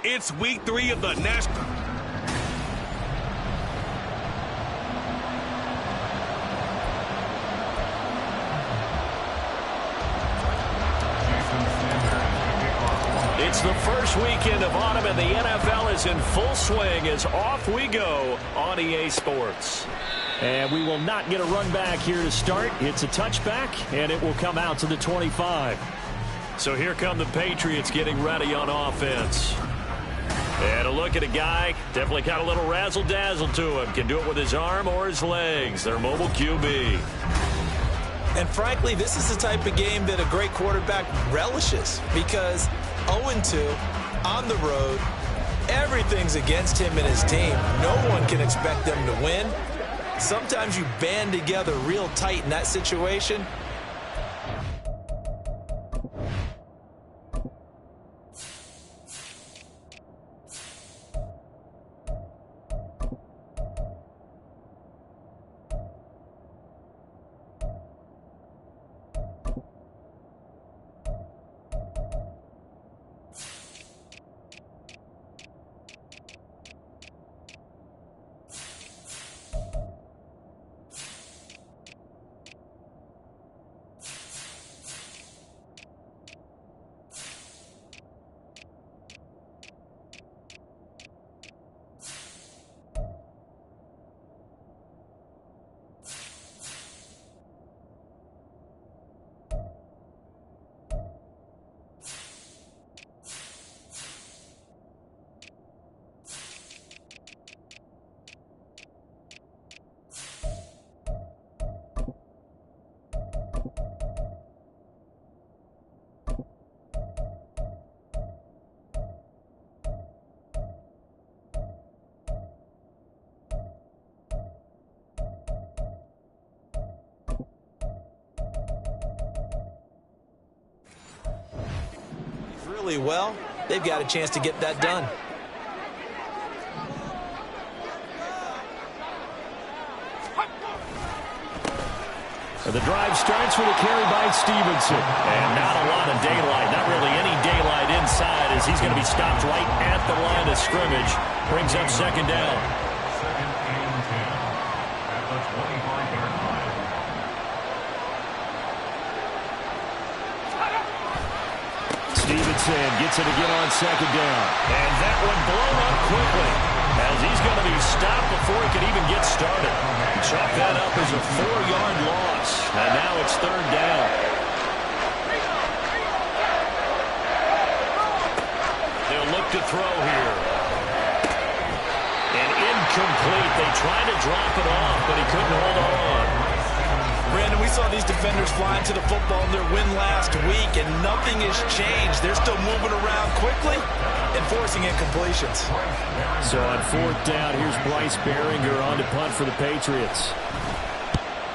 It's week 3 of the National. It's the first weekend of autumn, and the NFL is in full swing as off we go on EA Sports. And we will not get a run back here to start. It's a touchback, and it will come out to the 25. So here come the Patriots getting ready on offense. And a look at a guy, definitely got a little razzle-dazzle to him. Can do it with his arm or his legs. Their mobile QB. And frankly, this is the type of game that a great quarterback relishes, because 0-2 on the road, everything's against him and his team. No one can expect them to win. Sometimes you band together real tight in that situation. Really well, they've got a chance to get that done. The drive starts with a carry by Stevenson. And not a lot of daylight, not really any daylight inside, as he's going to be stopped right at the line of scrimmage. Brings up second down. Stevenson gets it again on second down. And that one blown up quickly, as he's going to be stopped before he can even get started. Chalk that up as a 4-yard loss. And now it's third down. They'll look to throw here. And incomplete. They tried to drop it off, but he couldn't hold on. Brandon, we saw these defenders flying to the football in their win last week, and nothing has changed. They're still moving around quickly and forcing incompletions. So on fourth down, here's Bryce Behringer on to punt for the Patriots.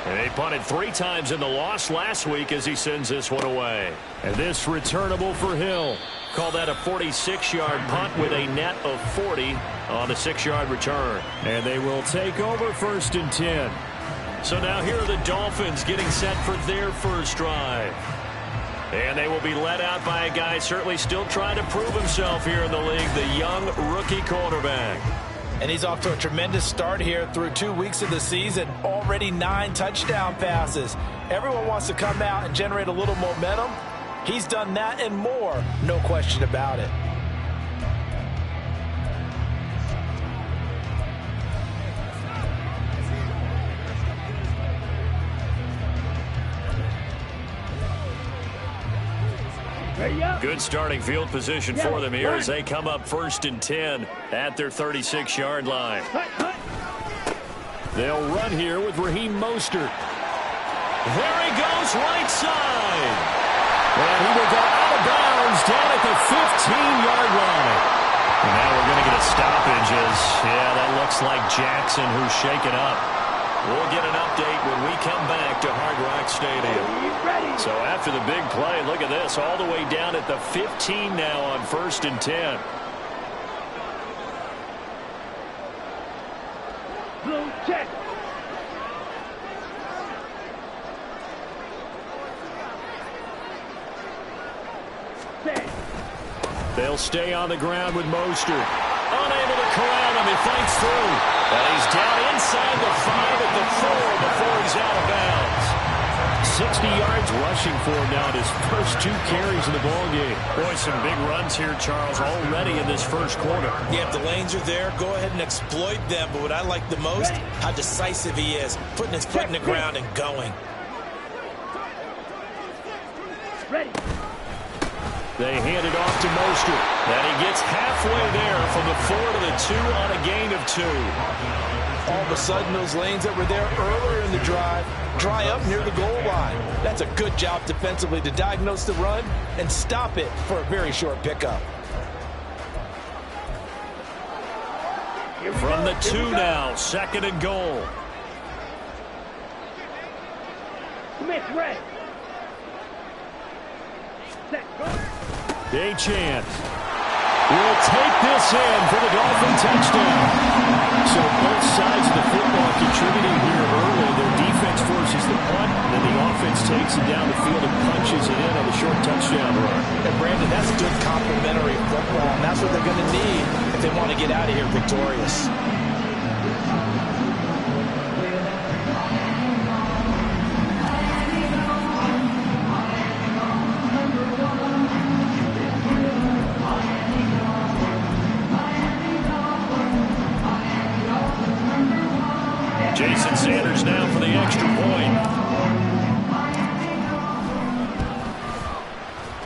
And they punted 3 times in the loss last week as he sends this one away. And this returnable for Hill. Call that a 46-yard punt with a net of 40 on a 6-yard return. And they will take over 1st and 10. So now here are the Dolphins getting set for their first drive. And they will be led out by a guy certainly still trying to prove himself here in the league, the young rookie quarterback. And he's off to a tremendous start here through 2 weeks of the season. Already 9 touchdown passes. Everyone wants to come out and generate a little momentum. He's done that and more, no question about it. Good starting field position for them here as they come up 1st and 10 at their 36-yard line. They'll run here with Raheem Mostert. There he goes, right side. And he will go out of bounds down at the 15-yard line. And now we're going to get a stoppages. Yeah, that looks like Jackson who's shaken up. We'll get an update when we come back to Hard Rock Stadium. So after the big play, look at this, all the way down at the 15 now on 1st and 10. Blue check. They'll stay on the ground with Mostert. Unable to corral him. He fights through. And he's down inside the 5 at the 4 before he's out of bounds. 60 yards rushing for him now in his first 2 carries in the ballgame. Boy, some big runs here, Charles, already in this first quarter. Yeah, if the lanes are there, go ahead and exploit them. But what I like the most, how decisive he is, putting his foot in the ground and going. Ready. They hand it off to Mostert. And he gets halfway there from the 4 to the 2 on a gain of 2. All of a sudden, those lanes that were there earlier in the drive dry up near the goal line. That's a good job defensively to diagnose the run and stop it for a very short pickup. From the 2 now, 2nd and goal. Smith, red. Achane will take this in for the Dolphin touchdown. So both sides of the football contributing here early. Their defense forces the punt, and then the offense takes it down the field and punches it in on the short touchdown run. And Brandon, that's good complementary football, and that's what they're going to need if they want to get out of here victorious. Jason Sanders now for the extra point.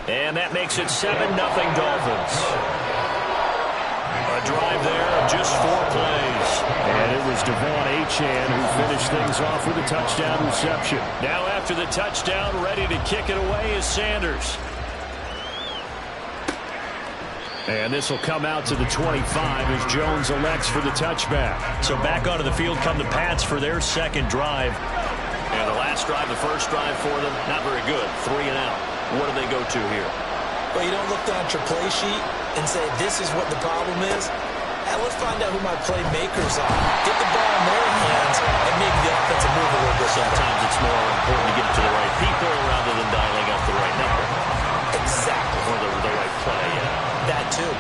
And that makes it 7-0 Dolphins. A drive there of just 4 plays. And it was Achane who finished things off with a touchdown reception. Now after the touchdown, ready to kick it away is Sanders. And this will come out to the 25 as Jones elects for the touchback. So back onto the field come the Pats for their 2nd drive. And the last drive, the first drive for them, not very good. 3 and out. What do they go to here? Well, you don't look down at your play sheet and say, this is what the problem is. Now let's find out who my playmakers are. Get the ball in their hands and maybe the offense will move a little bit. Sometimes it's more important to get it to the right people rather than dialing up the right number. Exactly. Or the right play, yeah. That too.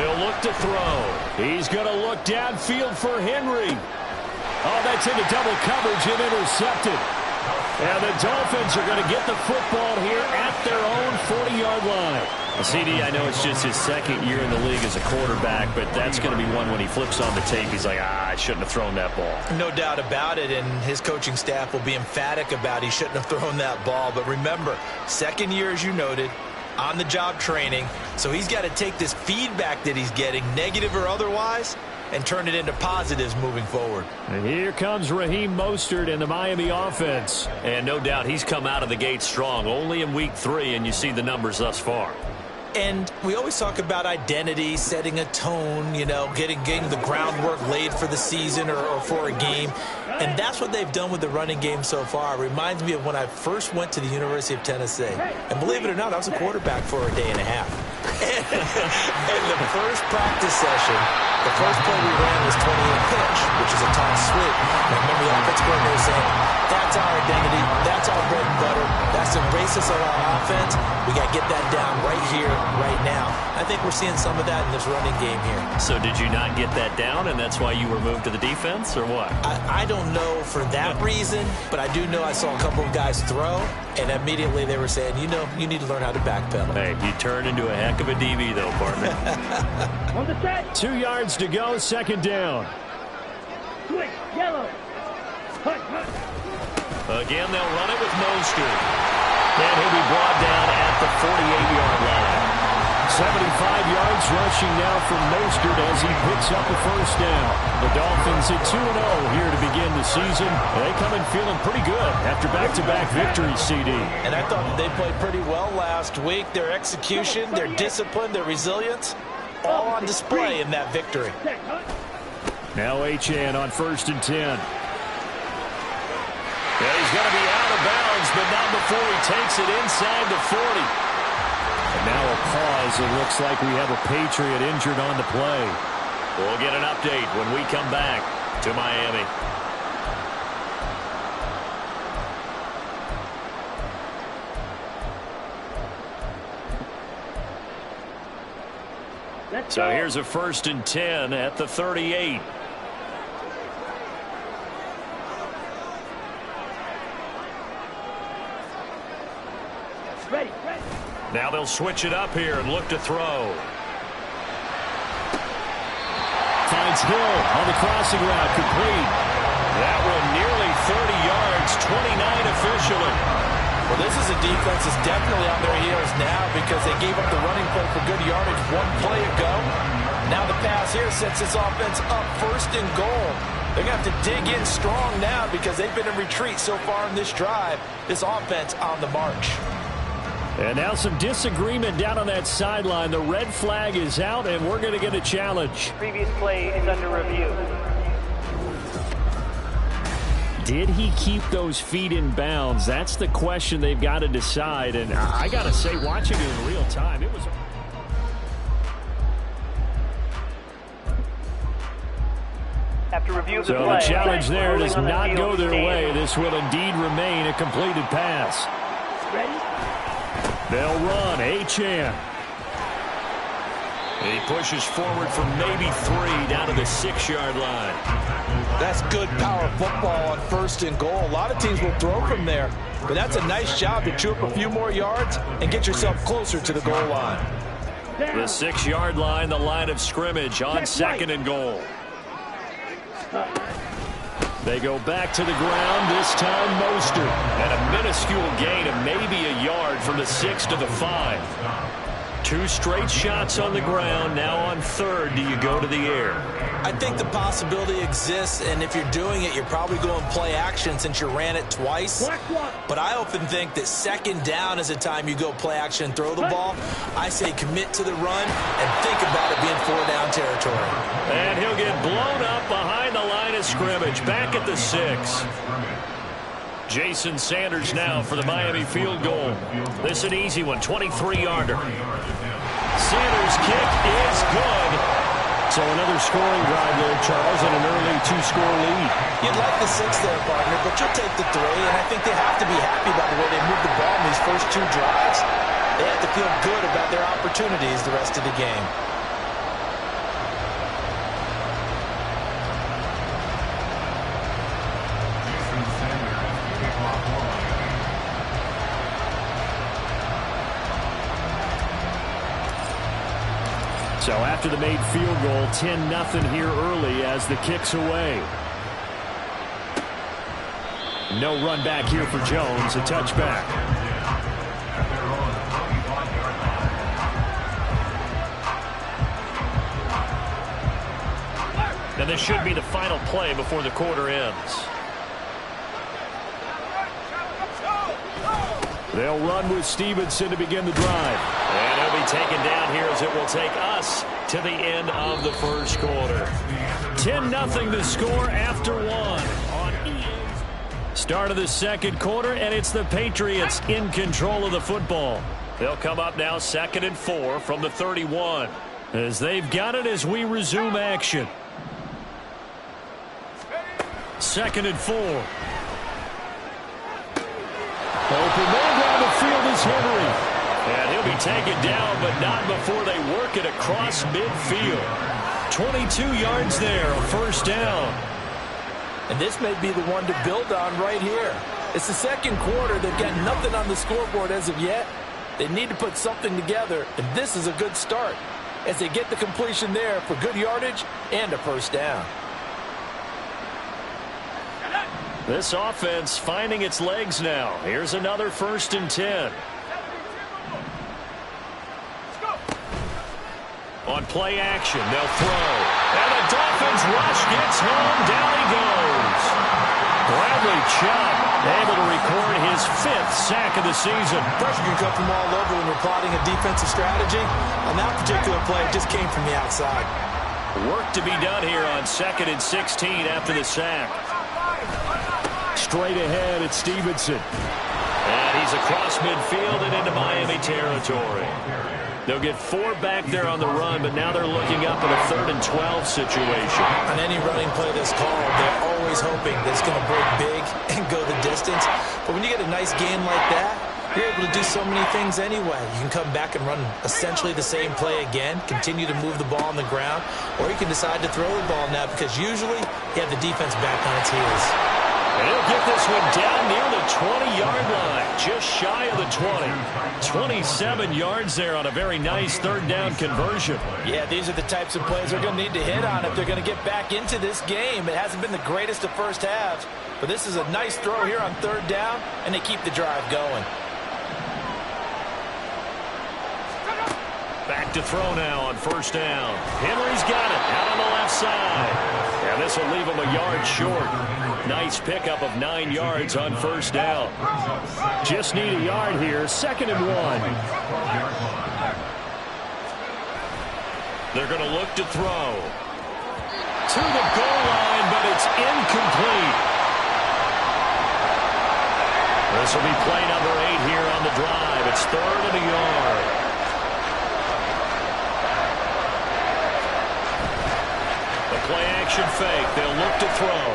He'll look to throw. He's going to look downfield for Henry. Oh, that's into double coverage and intercepted. And the Dolphins are going to get the football here at their own 40-yard line. CD, I know it's just his 2nd year in the league as a quarterback, but that's going to be one when he flips on the tape, he's like, I shouldn't have thrown that ball. No doubt about it, and his coaching staff will be emphatic about he shouldn't have thrown that ball. But remember, 2nd year, as you noted, on-the-job training, so he's got to take this feedback that he's getting, negative or otherwise, and turn it into positives moving forward. And here comes Raheem Mostert in the Miami offense. And no doubt he's come out of the gate strong, only in week 3, and you see the numbers thus far. And we always talk about identity, setting a tone, you know, getting the groundwork laid for the season or for a game. And that's what they've done with the running game so far. It reminds me of when I first went to the University of Tennessee. And believe it or not, I was a quarterback for a day and a half. And the first practice session, the first play we ran was 28 pitch, which is a toss sweep. And I remember the offense coordinator saying, that's our identity, that's our bread and butter, that's the basis of our offense. We got to get that down right here, right now. I think we're seeing some of that in this running game here. So did you not get that down, and that's why you were moved to the defense, or what? I don't know for that reason, but I do know I saw a couple of guys throw, and immediately they were saying, you know, you need to learn how to backpedal. Hey, you turned into a heck of a DB, though, partner. On the set. 2 yards to go, 2nd down. Switch, yellow. Hut, hut. Again, they'll run it with Mostert. And he'll be brought down at the 48-yard line. 75 yards rushing now from Mostert as he picks up a first down. The Dolphins at 2-0 here to begin the season. They come in feeling pretty good after back-to-back victories, CD. And I thought that they played pretty well last week. Their execution, their discipline, their resilience, all on display in that victory. Now Achane on 1st and 10. Yeah, he's going to be out of bounds, but not before he takes it inside the 40. And now a pause. It looks like we have a Patriot injured on the play. We'll get an update when we come back to Miami. So here's a 1st and 10 at the 38. Ready. Now they'll switch it up here and look to throw. Finds Hill on the crossing route, complete. That one nearly 30 yards, 29 officially. Well, this is a defense that's definitely on their heels now because they gave up the running play for good yardage one play ago. Now the pass here sets this offense up 1st and goal. They're going to have to dig in strong now because they've been in retreat so far in this drive. This offense on the march. And now some disagreement down on that sideline. The red flag is out, and we're going to get a challenge. Previous play is under review. Did he keep those feet in bounds? That's the question they've got to decide. And I got to say, watching it in real time, it was... After review of the So play, the challenge there does not go their stand. way. This will indeed remain a completed pass. Ready? They'll run. Achane. He pushes forward for maybe 3 down to the 6-yard line. That's good power football on 1st and goal. A lot of teams will throw from there, but that's a nice job to chew up a few more yards and get yourself closer to the goal line. The 6-yard line, the line of scrimmage on 2nd and goal. They go back to the ground, this time Mostert. And a minuscule gain of maybe a yard from the 6 to the 5. 2 straight shots on the ground. Now on 3rd, do you go to the air? I think the possibility exists, and if you're doing it, you're probably going play action since you ran it twice. But I often think that 2nd down is a time you go play action and throw the ball. I say commit to the run and think about it being 4-down territory. And he'll get blown up behind the line of scrimmage, back at the 6. Jason Sanders now for the Miami field goal. This is an easy one, 23-yarder. Sanders' kick is good. So another scoring drive there, Charles, and an early 2-score lead. You'd like the 6 there, partner, but you'll take the 3, and I think they have to be happy about the way they moved the ball in these first 2 drives. They have to feel good about their opportunities the rest of the game. So after the made field goal, 10-0 here early as the kick's away. No run back here for Jones, a touchback. Now this should be the final play before the quarter ends. They'll run with Stevenson to begin the drive. And he'll be taken down here as it will take us to the end of the first quarter. 10-0 to score after 1 on EA. Start of the second quarter, and it's the Patriots in control of the football. They'll come up now 2nd and 4 from the 31. As they've got it as we resume action. 2nd and 4. Open man down the field is Henry. And he'll be taken down, but not before they work it across midfield. 22 yards there, a first down. And this may be the one to build on right here. It's the second quarter. They've got nothing on the scoreboard as of yet. They need to put something together, and this is a good start as they get the completion there for good yardage and a first down. This offense finding its legs now. Here's another 1st and 10. On play action, they'll throw. And the Dolphins rush gets home. Down he goes. Bradley Chubb able to record his 5th sack of the season. Pressure can come from all over when you're plotting a defensive strategy. On that particular play, it just came from the outside. Work to be done here on 2nd and 16 after the sack. Straight ahead, it's Stevenson. And he's across midfield and into Miami territory. They'll get 4 back there on the run, but now they're looking up in a 3rd and 12 situation. On any running play that's called, they're always hoping that it's going to break big and go the distance. But when you get a nice game like that, you're able to do so many things anyway. You can come back and run essentially the same play again, continue to move the ball on the ground, or you can decide to throw the ball now because usually you have the defense back on its heels. And he'll get this one down near the 20-yard line, just shy of the 20. 27 yards there on a very nice 3rd down conversion. Yeah, these are the types of plays they're going to need to hit on if they're going to get back into this game. It hasn't been the greatest of first halves, but this is a nice throw here on 3rd down, and they keep the drive going. Back to throw now on 1st down. Henry's got it out on the left side. And this will leave him a yard short. Nice pickup of 9 yards on 1st down. Just need a yard here. 2nd and 1. They're going to look to throw. To the goal line, but it's incomplete. This will be play number 8 here on the drive. It's 3rd and a yard. Play action fake. They'll look to throw.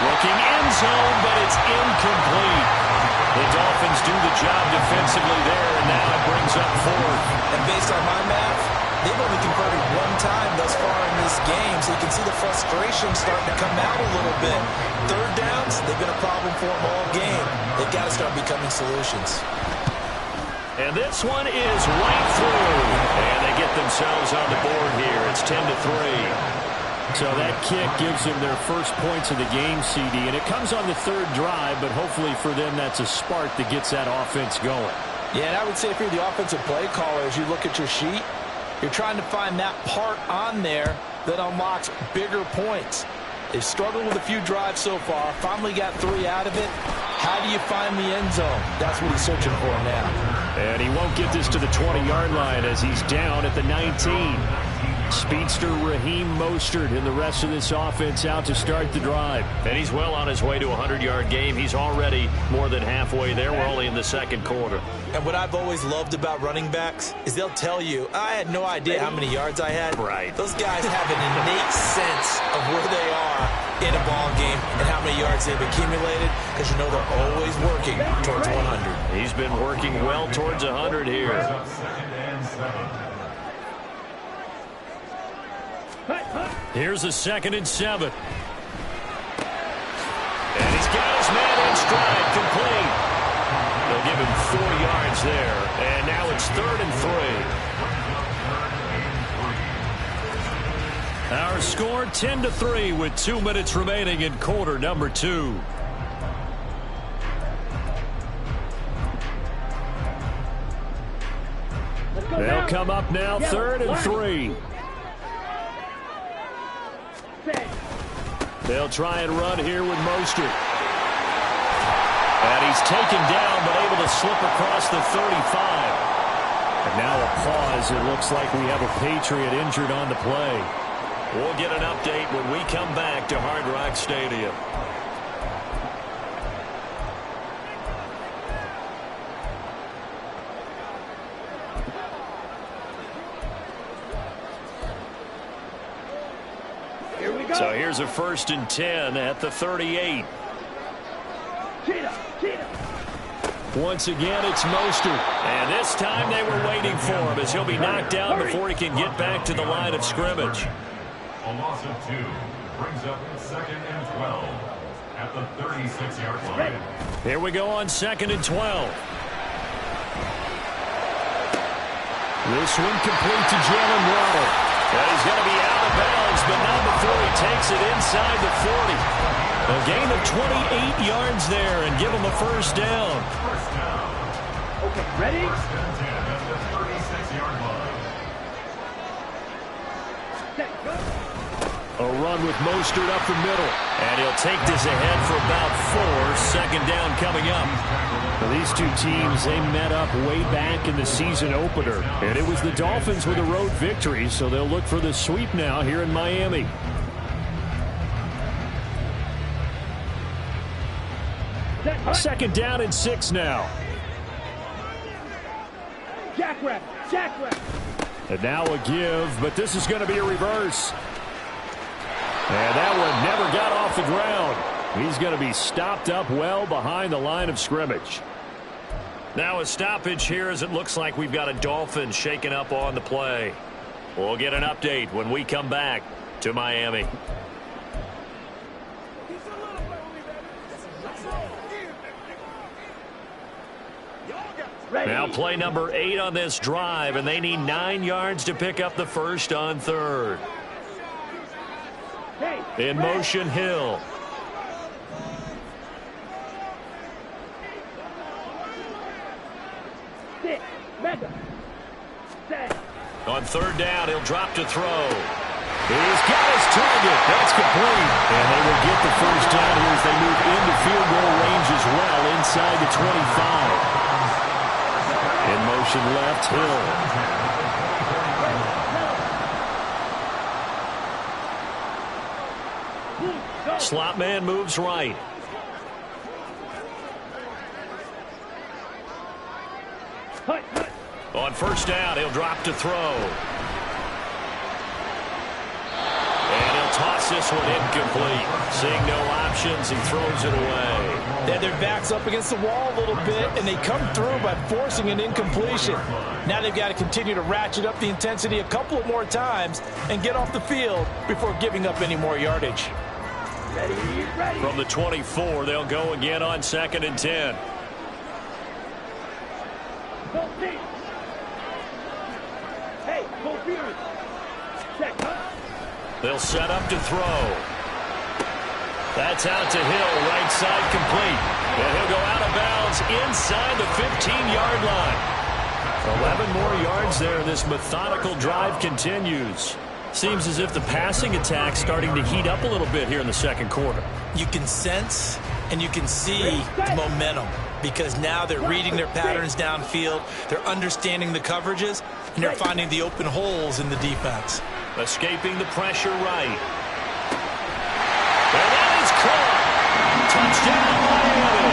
Looking end zone, but it's incomplete. The Dolphins do the job defensively there, and now it brings up 4th. And based on my math, they've only converted 1 time thus far in this game, so you can see the frustration starting to come out a little bit. 3rd downs, they've been a problem for them all game. They've got to start becoming solutions. And this one is right through. And they get themselves on the board here. It's 10-3. So that kick gives them their first points of the game, CD. And it comes on the 3rd drive, but hopefully for them that's a spark that gets that offense going. Yeah, and I would say if you're the offensive play caller, as you look at your sheet, you're trying to find that part on there that unlocks bigger points. They've struggled with a few drives so far. Finally got 3 out of it. How do you find the end zone? That's what he's searching for now. And he won't get this to the 20-yard line as he's down at the 19. Speedster Raheem Mostert and the rest of this offense out to start the drive. And he's well on his way to a 100-yard game. He's already more than halfway there. We're only in the 2nd quarter. And what I've always loved about running backs is they'll tell you, I had no idea how many yards I had. Right. Those guys have an innate sense of where they are in a ball game and how many yards they've accumulated because you know they're always working towards 100. He's been working well towards 100 here. Here's a 2nd and 7. And he's got his man in stride, complete. They'll give him 4 yards there. And now it's 3rd and 3. Our score 10-3 with 2 minutes remaining in quarter number 2. They'll come up now 3rd and 3. They'll try and run here with Mostert. And he's taken down, but able to slip across the 35. And now a pause. It looks like we have a Patriot injured on the play. We'll get an update when we come back to Hard Rock Stadium. So here's a 1st and 10 at the 38. Once again, it's Mostert. And this time they were waiting for him as he'll be knocked down before he can get back to the line of scrimmage. A loss of 2 brings up 2nd and 12 at the 36-yard line. Here we go on 2nd and 12. This one complete to Jalen Waddle. And he's going to be out of bounds, but not before he takes it inside the 40. A gain of 28 yards there and give him a 1st down. Okay, ready? A run with Mostert up the middle. And he'll take this ahead for about 4. Second down coming up. Well, these two teams, they met up way back in the season opener. And it was the Dolphins with a road victory, so they'll look for the sweep now here in Miami. Second down and 6 now. Jackrabbit, jackrabbit. And now a give, but this is going to be a reverse. And that one never got off the ground. He's going to be stopped up well behind the line of scrimmage. Now a stoppage here as it looks like we've got a Dolphin shaken up on the play. We'll get an update when we come back to Miami. Now play number 8 on this drive, and they need 9 yards to pick up the first on 3rd. In motion, Hill. On 3rd down, he'll drop to throw. He's got his target. That's complete. And they will get the first down here as they move into field goal range as well inside the 25. In motion left, Hill. Slot man moves right. On 1st down, he'll drop to throw. And he'll toss this one incomplete. Seeing no options, he throws it away. Their back's up against the wall a little bit, and they come through by forcing an incompletion. Now they've got to continue to ratchet up the intensity a couple of more times and get off the field before giving up any more yardage. Ready, ready. From the 24, they'll go again on 2nd and 10. Hey, go Fury. Check. They'll set up to throw. That's out to Hill, right side complete. And he'll go out of bounds inside the 15-yard line. 11 more yards there. This methodical drive continues. Seems as if the passing attack's starting to heat up a little bit here in the 2nd quarter. You can sense and you can see the momentum because now they're reading their patterns downfield, they're understanding the coverages, and they're finding the open holes in the defense. Escaping the pressure right. And that is caught. Touchdown, Miami.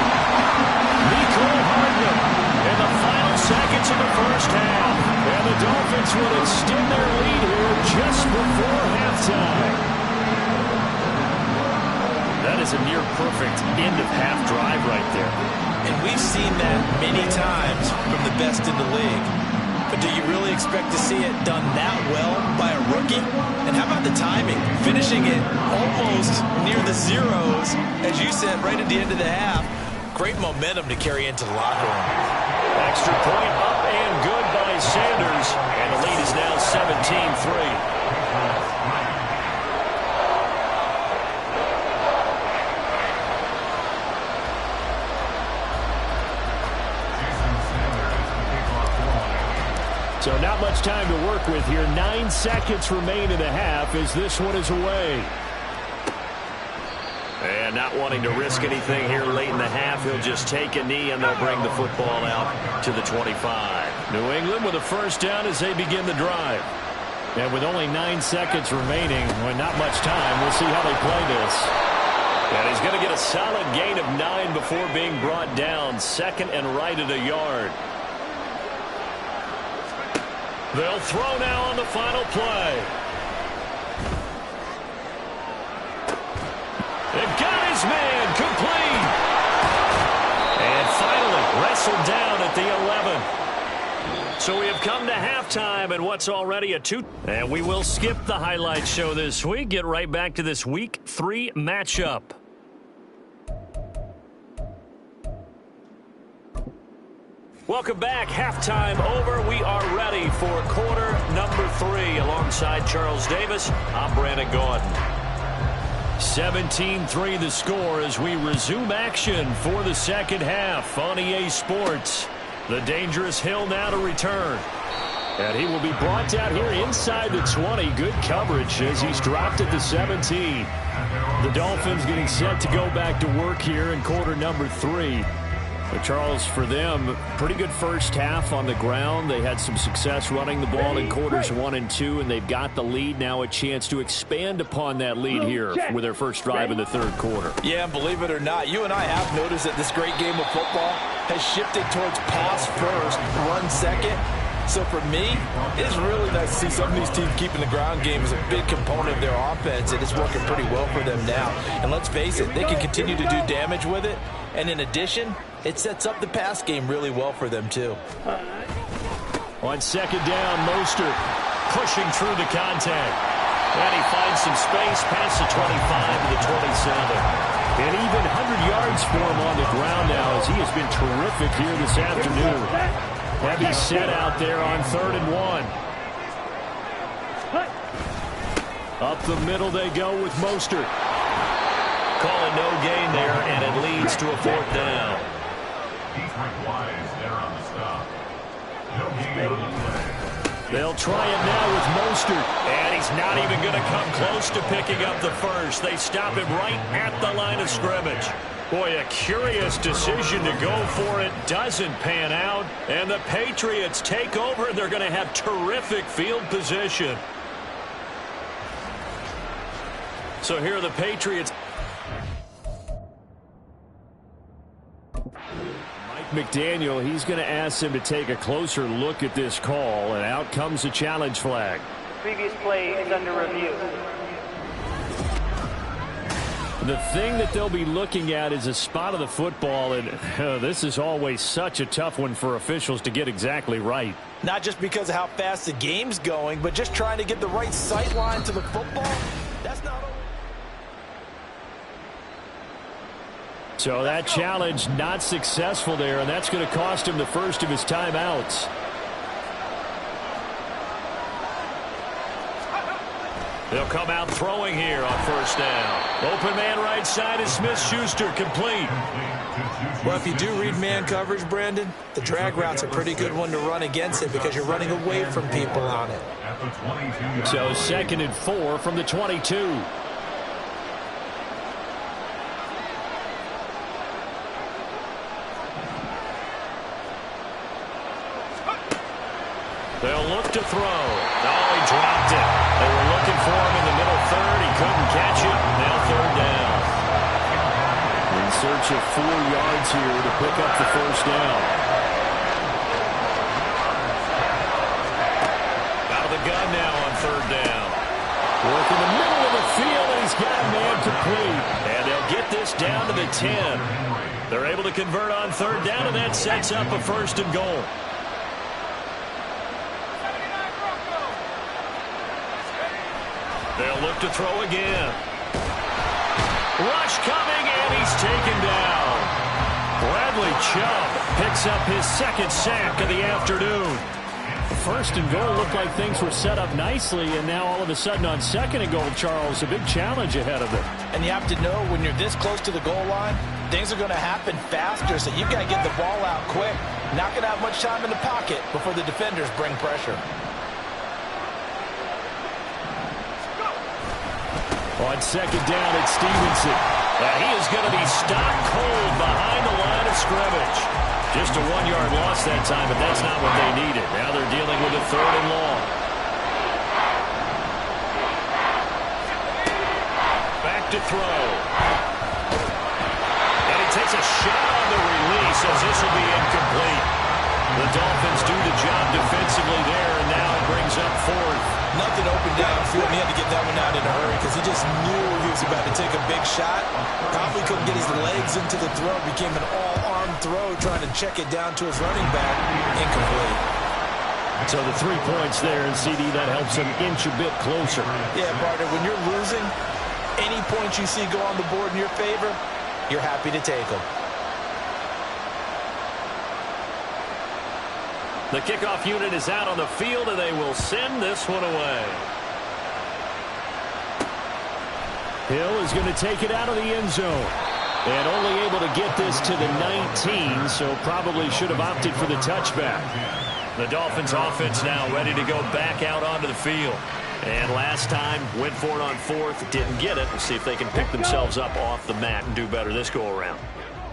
Nicole Hardman in the final seconds of the 1st half. And the Dolphins will extend their lead here just before halftime. That is a near-perfect end-of-half drive right there. And we've seen that many times from the best in the league. But do you really expect to see it done that well by a rookie? And how about the timing? Finishing it almost near the zeros, as you said, right at the end of the half. Great momentum to carry into the locker room. Extra point up and good by Sanders. And the lead is now 17-3. So not much time to work with here. 9 seconds remain in the half as this one is away. And not wanting to risk anything here late in the half, he'll just take a knee and they'll bring the football out to the 25. New England with a first down as they begin the drive. And with only 9 seconds remaining, well, not much time, we'll see how they play this. And he's going to get a solid gain of 9 before being brought down. 2nd and right at a yard. They'll throw now on the final play. They've got his man complete. And finally wrestled down at the 11. So we have come to halftime and what's already a 2. And we will skip the highlight show this week. Get right back to this Week 3 matchup. Welcome back. Halftime over. We are ready for quarter number 3. Alongside Charles Davis, I'm Brandon Gordon. 17-3 the score as we resume action for the 2nd half on EA Sports. The dangerous Hill now to return. And he will be brought down here inside the 20. Good coverage as he's dropped at the 17. The Dolphins getting set to go back to work here in quarter number 3. But Charles, for them, pretty good first half on the ground. They had some success running the ball in quarters 1 and 2, and they've got the lead. Now a chance to expand upon that lead here with their first drive in the third quarter. Yeah, and believe it or not, you and I have noticed that this great game of football has shifted towards pass first, run second. So for me, it's really nice to see some of these teams keeping the ground game as a big component of their offense, and it's working pretty well for them now. And let's face it, they can continue to do damage with it. And in addition, it sets up the pass game really well for them, too. On second down, Mostert pushing through the contact. And he finds some space past the 25 to the 27. And even 100 yards for him on the ground now as he has been terrific here this afternoon. Heavy set out there on 3rd and 1. Up the middle they go with Mostert. Call it no gain there, and it leads to a 4th down. He's wise there on the stop. No gain on the play. They'll try it now with Mostert. And he's not even going to come close to picking up the first. They stop him right at the line of scrimmage. Boy, a curious decision to go for it. Doesn't pan out. And the Patriots take over, and they're going to have terrific field position. So here are the Patriots. Mike McDaniel, he's going to ask them to take a closer look at this call, and out comes a challenge flag. Previous play is under review. The thing that they'll be looking at is a spot of the football, and this is always such a tough one for officials to get exactly right. Not just because of how fast the game's going, but just trying to get the right sight line to the football. That's not always... So that challenge not successful there, and that's going to cost him the first of his timeouts. They'll come out throwing here on 1st down. Open man right side is Smith-Schuster, complete. Well, if you do read man coverage, Brandon, the drag route's a pretty good one to run against it because you're running away from people on it. So 2nd and 4 from the 22. They'll look to throw. Oh, he dropped it. They were looking for him in the middle 3rd. He couldn't catch it. Now 3rd down. In search of 4 yards here to pick up the 1st down. Out of the gun now on 3rd down. Work in the middle of the field, and he's got a man complete. And they'll get this down to the 10. They're able to convert on 3rd down, and that sets up a 1st and goal. They'll look to throw again. Rush coming, and he's taken down. Bradley Chubb picks up his 2nd sack of the afternoon. 1st and goal looked like things were set up nicely, and now all of a sudden on 2nd and goal, Charles, a big challenge ahead of them. And you have to know when you're this close to the goal line, things are going to happen faster, so you've got to get the ball out quick. Not going to have much time in the pocket before the defenders bring pressure. On 2nd down, it's Stevenson. And he is going to be stopped cold behind the line of scrimmage. Just a 1-yard loss that time, but that's not what they needed. Now they're dealing with a 3rd and long. Back to throw. And he takes a shot on the release as this will be incomplete. The Dolphins do the job defensively there, and now it brings up 4th. Nothing open downfield. He had to get that one out in a hurry because he just knew he was about to take a big shot. Probably couldn't get his legs into the throw. Became an all-arm throw trying to check it down to his running back. Incomplete. So the 3 points there, and CD, that helps him inch a bit closer. Yeah, partner, when you're losing, any points you see go on the board in your favor, you're happy to take them. The kickoff unit is out on the field, and they will send this one away. Hill is going to take it out of the end zone. And only able to get this to the 19, so probably should have opted for the touchback. The Dolphins offense now ready to go back out onto the field. And last time, went for it on fourth, didn't get it. We'll see if they can pick themselves up off the mat and do better this go-around.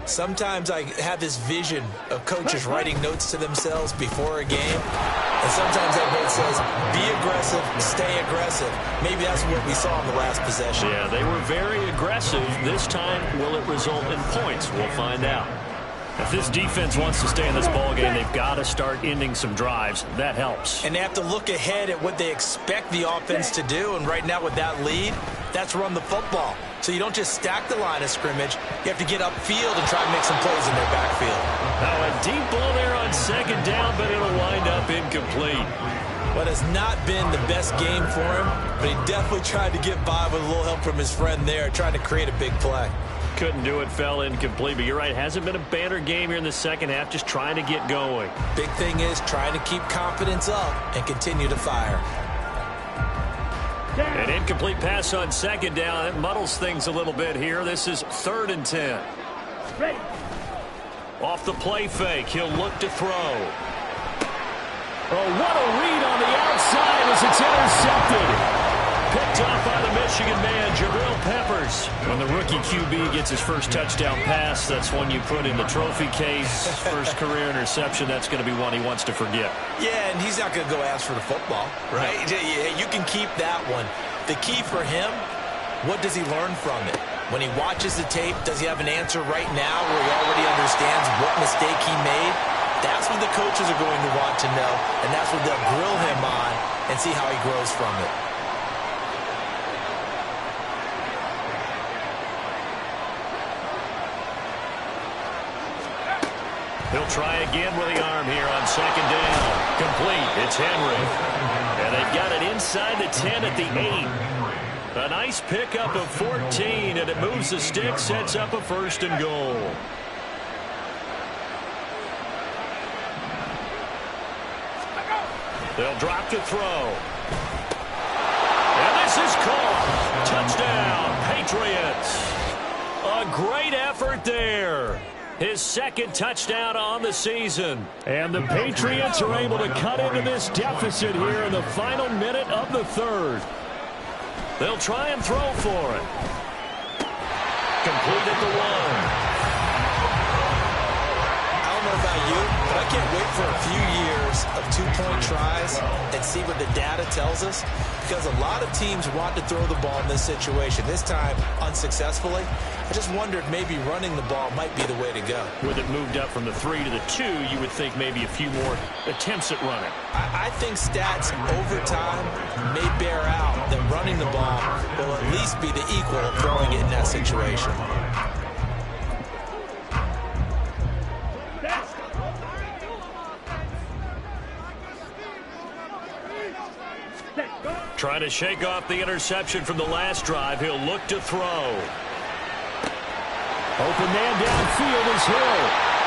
Sometimes I have this vision of coaches writing notes to themselves before a game. And sometimes that note says, be aggressive, stay aggressive. Maybe that's what we saw in the last possession. Yeah, they were very aggressive. This time, will it result in points? We'll find out. If this defense wants to stay in this ballgame, they've got to start ending some drives. That helps. And they have to look ahead at what they expect the offense to do. And right now with that lead, that's run the football. So you don't just stack the line of scrimmage. You have to get upfield and try and make some plays in their backfield. Now a deep ball there on second down, but it'll wind up incomplete. What has not been the best game for him, but he definitely tried to get by with a little help from his friend there, trying to create a big play. Couldn't do it, fell incomplete, but you're right, hasn't been a banner game here in the second half, just trying to get going. Big thing is trying to keep confidence up and continue to fire. An incomplete pass on second down. It muddles things a little bit here. This is 3rd and 10. Ready. Off the play fake, he'll look to throw. Oh, what a read on the outside as it's intercepted. Picked off by the Michigan man, Jabril Peppers. When the rookie QB gets his first touchdown pass, that's one you put in the trophy case. First career interception, that's going to be one he wants to forget. Yeah, and he's not going to go ask for the football, right? You can keep that one. The key for him, what does he learn from it? When he watches the tape, does he have an answer right now where he already understands what mistake he made? That's what the coaches are going to want to know, and that's what they'll grill him on and see how he grows from it. He'll try again with the arm here on second down. Complete. It's Henry. And they've got it inside the 10 at the 8. A nice pickup of 14, and it moves the stick, sets up a 1st and goal. They'll drop to throw. And this is caught. Touchdown, Patriots. A great effort there. His 2nd touchdown on the season. And the Patriots are able to cut into this deficit here in the final minute of the 3rd. They'll try and throw for it. Complete at the 1. I don't know about you, but I can't wait for a few years of 2-point tries and see what the data tells us, because a lot of teams want to throw the ball in this situation. This time, unsuccessfully. I just wondered maybe running the ball might be the way to go. With it moved up from the 3 to the 2, you would think maybe a few more attempts at running. I think stats over time may bear out that running the ball will at least be the equal of throwing it in that situation. Trying to shake off the interception from the last drive. He'll look to throw. Open man downfield is Hill.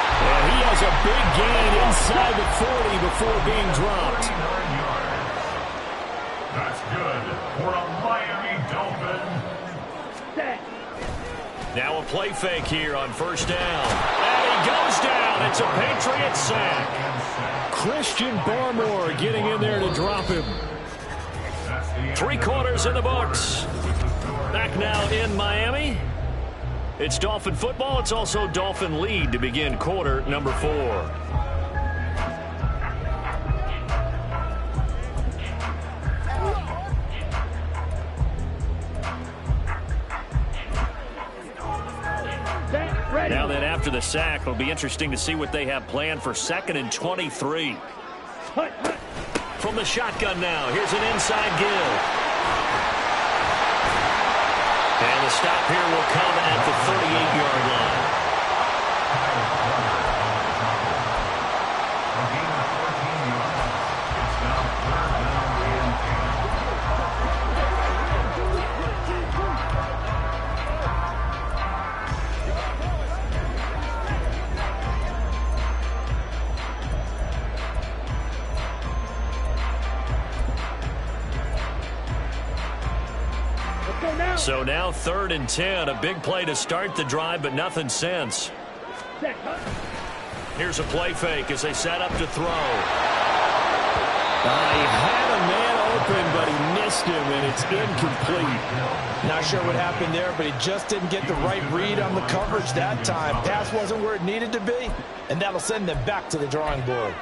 And he has a big gain inside the 40 before being dropped. That's good for a Miami Dolphin. Now a play fake here on 1st down. And he goes down. It's a Patriots sack. Christian Barmore getting in there to drop him. 3 quarters in the books. Back now in Miami. It's Dolphin football. It's also Dolphin lead to begin quarter number 4. Now then, after the sack, it'll be interesting to see what they have planned for 2nd and 23. From the shotgun now, here's an inside give. And the stop here will come at the 38-yard line. So now 3rd and 10, a big play to start the drive, but nothing since. Here's a play fake as they set up to throw. He had a man open, but he missed him, and it's incomplete. Not sure what happened there, but he just didn't get the right read on the coverage that time. Pass wasn't where it needed to be, and that'll send them back to the drawing board.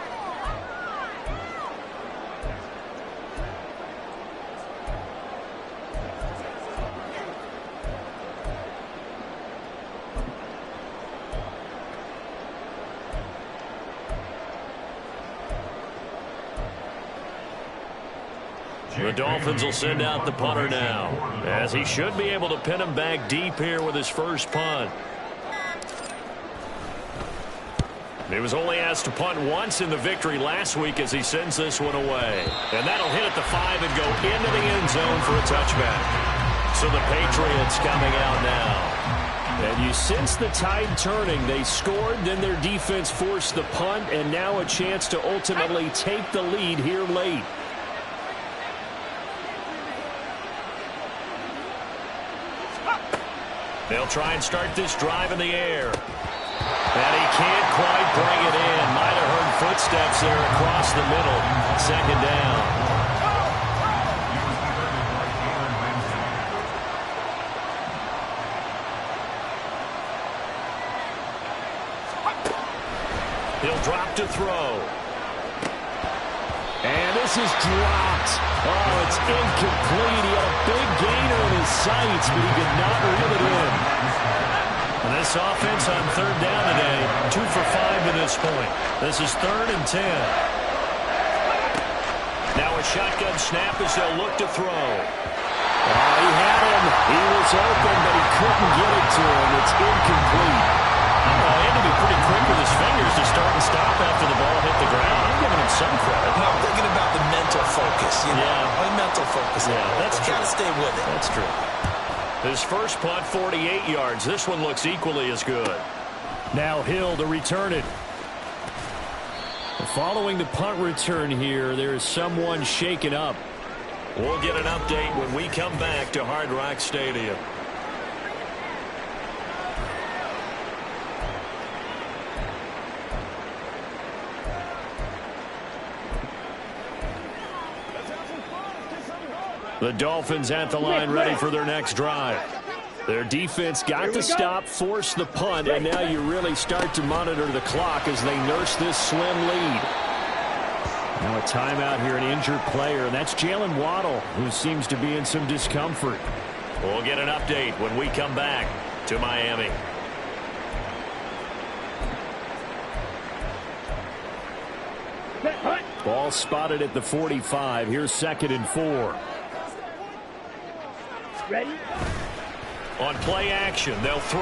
The Dolphins will send out the punter now, as he should be able to pin him back deep here with his first punt. He was only asked to punt once in the victory last week as he sends this one away. And that'll hit at the 5 and go into the end zone for a touchback. So the Patriots coming out now. And you sense the tide turning. They scored, then their defense forced the punt, and now a chance to ultimately take the lead here late. They'll try and start this drive in the air. And he can't quite bring it in. Might have heard footsteps there across the middle. Second down. He'll drop to throw. And this is dropped. Oh, it's incomplete. He had a big gainer in his sights, but he could not reel it in. And this offense on third down today, 2 for 5 to this point. This is 3rd and 10. Now a shotgun snap as they'll look to throw. He had him. He was open, but he couldn't get it to him. It's incomplete. He had to be pretty quick with his fingers to start and stop after the ball hit the ground. I'm giving him some credit. No, I'm thinking about the mental focus. You know? Yeah. Mental focus. Yeah, that's true. Got to stay with it. That's true. His first punt, 48 yards. This one looks equally as good. Now Hill to return it. Following the punt return here, there is someone shaken up. We'll get an update when we come back to Hard Rock Stadium. The Dolphins at the line, ready for their next drive. Their defense got the stop, forced the punt, and now you really start to monitor the clock as they nurse this slim lead. Now a timeout here, an injured player, and that's Jalen Waddle, who seems to be in some discomfort. We'll get an update when we come back to Miami. Ball spotted at the 45. Here's 2nd and 4. Ready? On play action, they'll throw.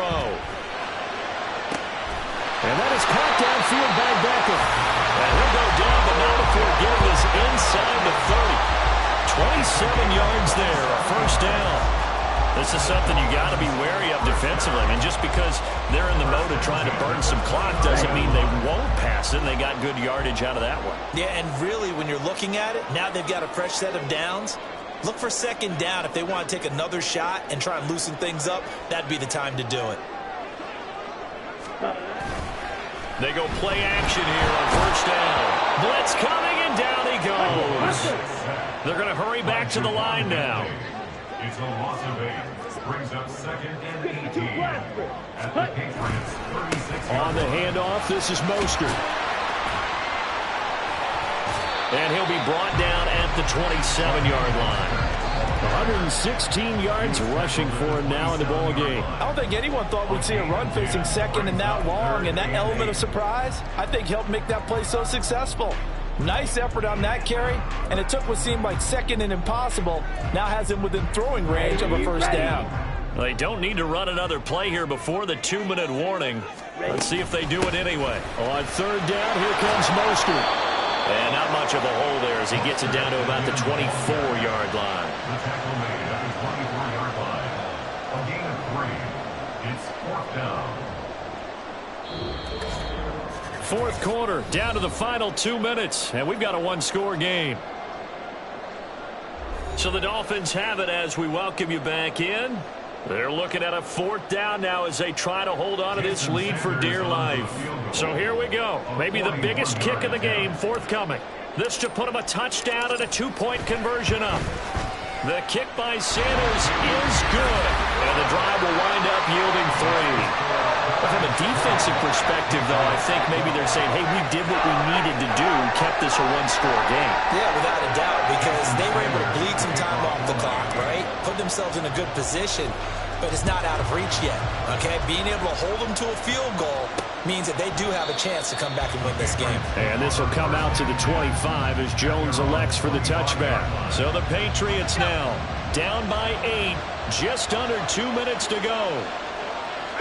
And that is caught downfield by Beckham. And he'll go down, but not before getting this inside the 30. 27 yards there, a first down. This is something you got to be wary of defensively. I mean, just because they're in the mode of trying to burn some clock doesn't mean they won't pass it. They got good yardage out of that one. Yeah, and really, when you're looking at it, now they've got a fresh set of downs. Look for 2nd down. If they want to take another shot and try and loosen things up, that'd be the time to do it. They go play action here on first down. Blitz coming, and down he goes. They're going to hurry back to the line now. It's a loss of 8. Brings up 2nd and 18. At the Patriots, 36 On the handoff, this is Mostert. And he'll be brought down at the 27-yard line. 116 yards rushing for him now in the ball game. I don't think anyone thought we'd see a run facing 2nd and that long, and that element of surprise, I think, helped make that play so successful. Nice effort on that carry, and it took what seemed like 2nd and impossible. Now has him within throwing range of a first down. They don't need to run another play here before the 2-minute warning. Let's see if they do it anyway. On 3rd down, here comes Mostert. And not much of a hole there as he gets it down to about the 24-yard line. The tackle made at the 24-yard line. A gain of 3. It's 4th down. 4th quarter, down to the final 2 minutes, and we've got a one-score game. So the Dolphins have it as we welcome you back in. They're looking at a 4th down now as they try to hold on to this lead for dear life. So here we go. Maybe the biggest kick of the game forthcoming. This to put him a touchdown and a 2-point conversion up. The kick by Sanders is good, and the drive will wind up yielding 3. From a defensive perspective, though, I think maybe they're saying, hey, we did what we needed to do, kept this a one-score game. Yeah, without a doubt, because they were able to bleed some time off the clock, right? Put themselves in a good position, but it's not out of reach yet, okay? Being able to hold them to a field goal means that they do have a chance to come back and win this game. And this will come out to the 25 as Jones elects for the touchback. So the Patriots now down by 8, just under 2 minutes to go.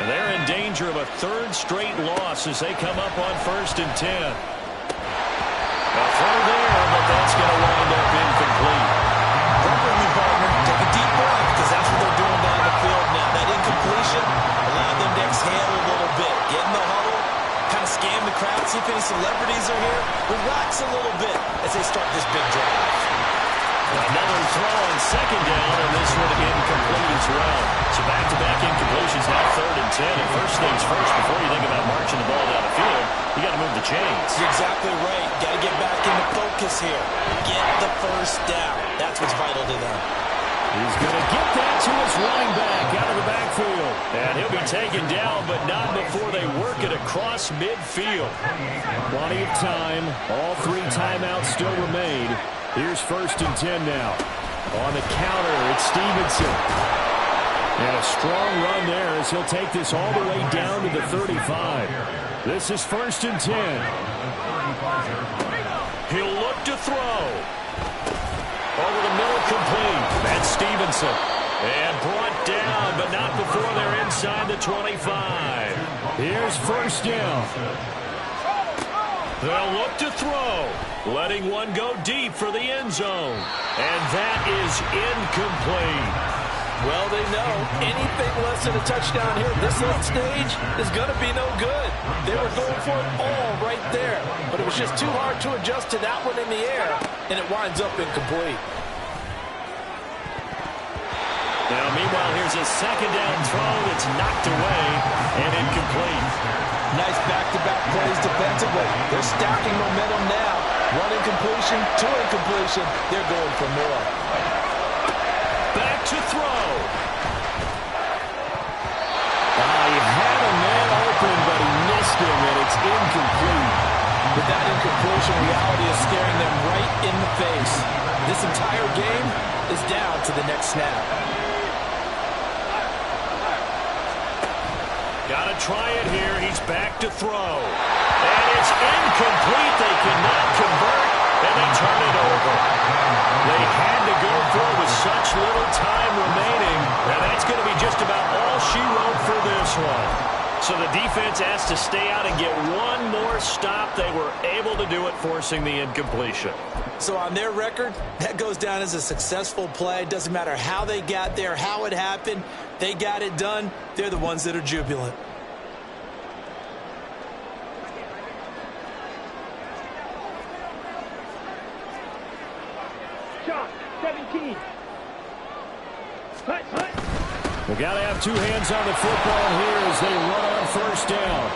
And they're in danger of a third straight loss as they come up on 1st and 10. A throw there, but that's going to wind up incomplete. Properly, partner. Take a deep breath, because that's what they're doing down the field now. That incompletion allowed them to exhale a little bit. Get in the huddle, kind of scan the crowd, see if any celebrities are here. Relax a little bit as they start this big drive. Another throw on 2nd down, and this one incomplete as well. So back-to-back incompletions, now 3rd and 10. And first things first, before you think about marching the ball down the field, you got to move the chains. You're exactly right. Got to get back into focus here. Get the first down. That's what's vital to them. He's going to get that to his running back out of the backfield. And he'll be taken down, but not before they work it across midfield. Plenty of time. All 3 timeouts still remain. Here's 1st and 10 now. On the counter, it's Stevenson. And a strong run there as he'll take this all the way down to the 35. This is 1st and 10. He'll look to throw. Over the middle, complete. That's Stevenson. And brought down, but not before they're inside the 25. Here's 1st down. They'll look to throw. Letting one go deep for the end zone. And that is incomplete. Well, they know anything less than a touchdown here at this late stage is going to be no good. They were going for it all right there, but it was just too hard to adjust to that one in the air, and it winds up incomplete. Now, meanwhile, here's a 2nd down throw that's knocked away and incomplete. Nice back-to-back plays defensively. They're stacking momentum now. 1 incompletion, 2 incompletion. They're going for more. Back to throw. He had a man open, but he missed him, and it's incomplete. But that incompletion reality is staring them right in the face. This entire game is down to the next snap. Got to try it here. He's back to throw. And it's incomplete. They cannot convert, and they turn it over. They had to go for it with such little time remaining, and that's going to be just about all she wrote for this one. So the defense has to stay out and get one more stop. They were able to do it, forcing the incompletion. So on their record, that goes down as a successful play. Doesn't matter how they got there, how it happened. They got it done. They're the ones that are jubilant. Shot, 17. Hut, hut. We got to have 2 hands on the football here as they run on 1st down.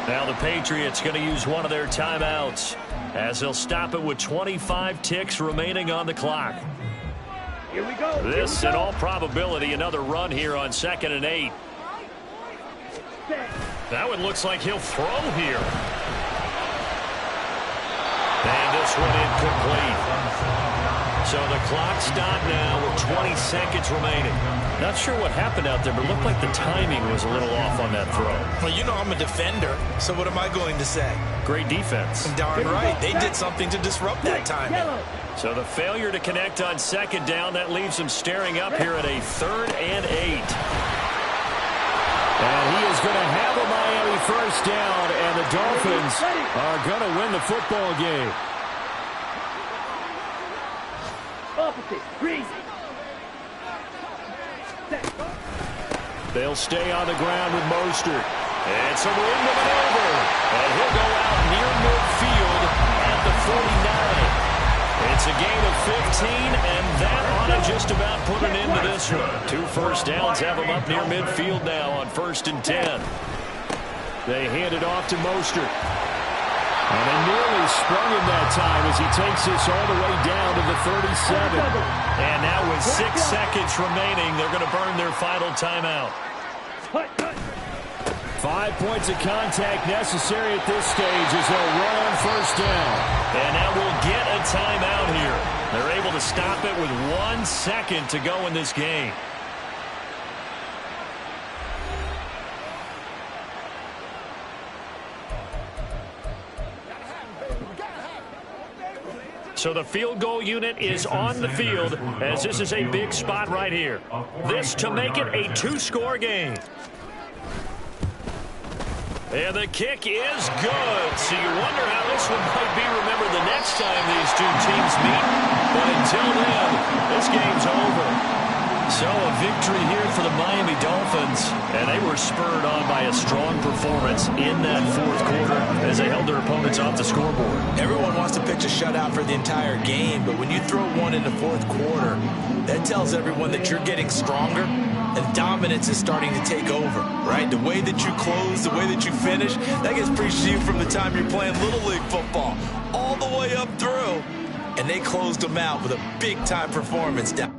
Now the Patriots going to use one of their timeouts as they'll stop it with 25 ticks remaining on the clock. Here we go. This, in all probability, another run here on 2nd and 8. That one looks like he'll throw here. And this one incomplete. So the clock stopped now with 20 seconds remaining. Not sure what happened out there, but looked like the timing was a little off on that throw. Well, you know I'm a defender, so what am I going to say? Great defense. Darn right. They did something to disrupt that timing. So the failure to connect on 2nd down, that leaves him staring up here at a 3rd and 8. And he is going to have a Miami 1st down, and the Dolphins are going to win the football game. Opposite, freeze. They'll stay on the ground with Mostert. And some room to maneuver. And he'll go out near midfield at the 49. It's a gain of 15, and that ought to just about put an end to this one. 2 first downs have them up near midfield now on 1st and 10. They hand it off to Mostert. And they nearly sprung him that time as he takes this all the way down to the 37. And now with 6 seconds remaining, they're going to burn their final timeout. 5 points of contact necessary at this stage as they'll run on first down. And now we'll get a timeout here. They're able to stop it with 1 second to go in this game. So the field goal unit is on the field as this is a big spot right here. This to make it a 2-score game. And the kick is good. So you wonder how this one might be remembered the next time these two teams meet. But until then, this game's over. So a victory here for the Miami Dolphins. And they were spurred on by a strong performance in that fourth quarter as they held their opponents off the scoreboard. Everyone wants to pitch a shutout for the entire game, but when you throw one in the fourth quarter, that tells everyone that you're getting stronger and dominance is starting to take over, right? The way that you close, the way that you finish, that gets preached to you from the time you're playing Little League football all the way up through. And they closed them out with a big-time performance down.